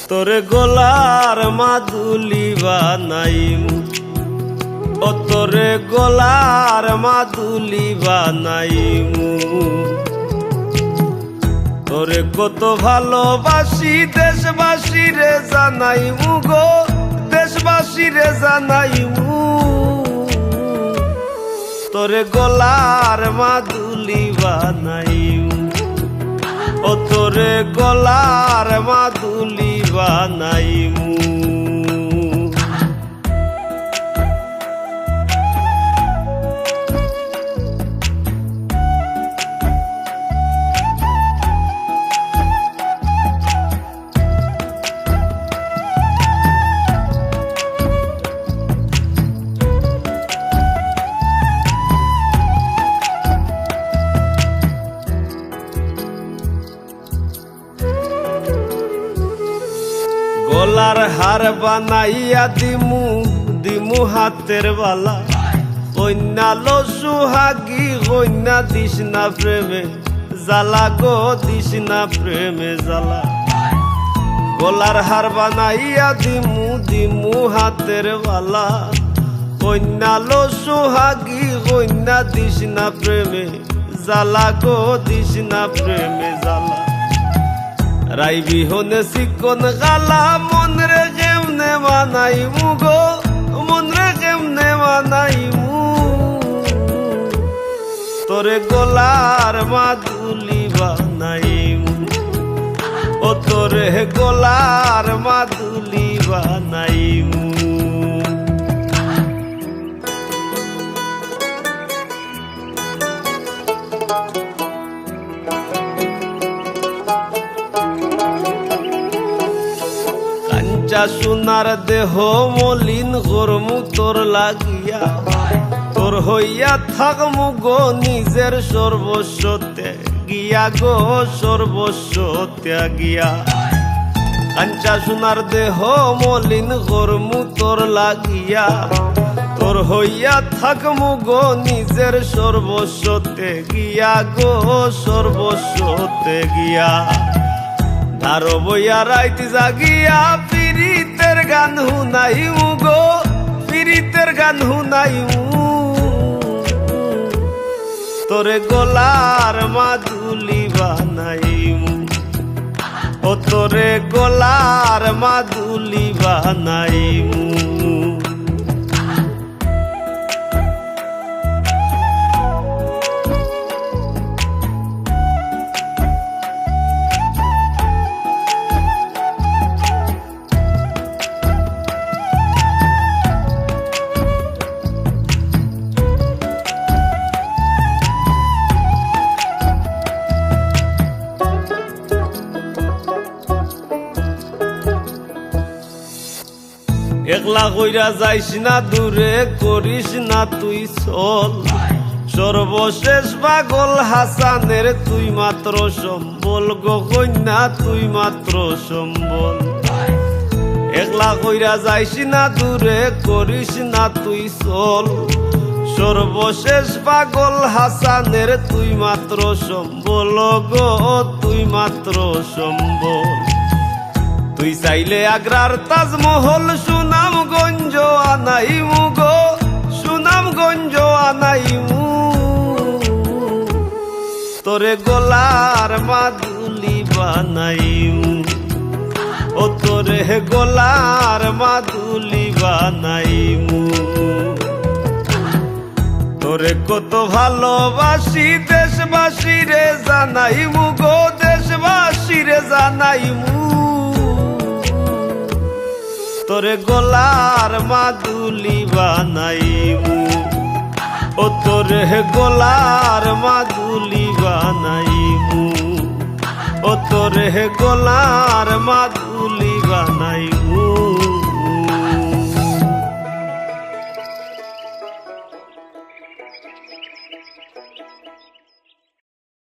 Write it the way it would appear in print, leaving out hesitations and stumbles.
তোরে গোলার মাদুলি বানাইমু, ও তোরে গোলার মাদুলি বানাইমু। তোরে কত ভালোবাসি দেশবাসী রে জানাইমু গো, দেশবাসী রে জানাইমু। তোরে গোলার মাদুলি বানাইমু, ও তোরে গোলার মাদুলি বানাইমু। গলার হার বানাইয়া দিমু, দিমু হাতের বালা। কন্যা লো সুহাগী কন্যা দিস না প্রেমে জ্বালা গো, দিস না প্রেমে জ্বালা। গলার হার বানাইয়া দিমু, দিমু হাতের বালা। কন্যা লো সুহাগী কন্যা দিস না প্রেমে জ্বালা গো, দিস না প্রেমে জ্বালা। রাই বিহনে চিকন গালা মন রে কেমনে বানাইমু গো, মন রে কেমনে বানাইমু। তোরে গোলার মাদুলি বানাইমু, ও তোরে গোলার মাদুলি বানাইমু। কাঞ্চা সোনার দেহ মলিন গরমু তোর লাগিয়া, তোর হইয়া থাকমু গো নিজের সর্বস্ব ত্যাগিয়া গো, সর্বস্ব ত্যাগিয়া। কাঞ্চা সোনার দেহ মলিন গরমু তোর লাগিয়া, তোর হইয়া থাকমু গো নিজের সর্বস্ব ত্যাগিয়া গো, সর্বস্ব ত্যাগিয়া। ধারো বইয়া রাইত জাগিয়া পীড়িতের গান হুনাইমু গো, পীড়িতের গান হুনাইমু। তোরে গোলার মাদুলি বানাইমু, ও তোরে গোলার মাদুলি বানাইমু। একলা কইরা যাইস না দূরে করিস না তুই চল, সর্বশেষ পাগল হাসানের তুই মাত্র সম্বল গো কন্যা, তুই মাত্র সম্বল। একলা কইরা যাইস না দূরে করিস না তুই চল, সর্বশেষ পাগল হাসানের তুই মাত্র সম্বল গো, তুই মাত্র সম্বল। তুই চাইলে আগ্রার তাজমহল সুনামগঞ্জ আনাইমু গো, সুনামগঞ্জ আনাইমু। তোরে গোলার মাদুলি বানাইমু, ও তোরে গোলার মাদুলি বানাইমু। তোরে কত ভালোবাসি দেশবাসী রে জানাইমু গো, দেশবাসী রে জানাইমু। তোরে গোলার মাদুলি বানাইমু, ও তোরে গোলার মাদুলি বানাইমু, ও তোরে গোলার মাদুলি বানাইমু।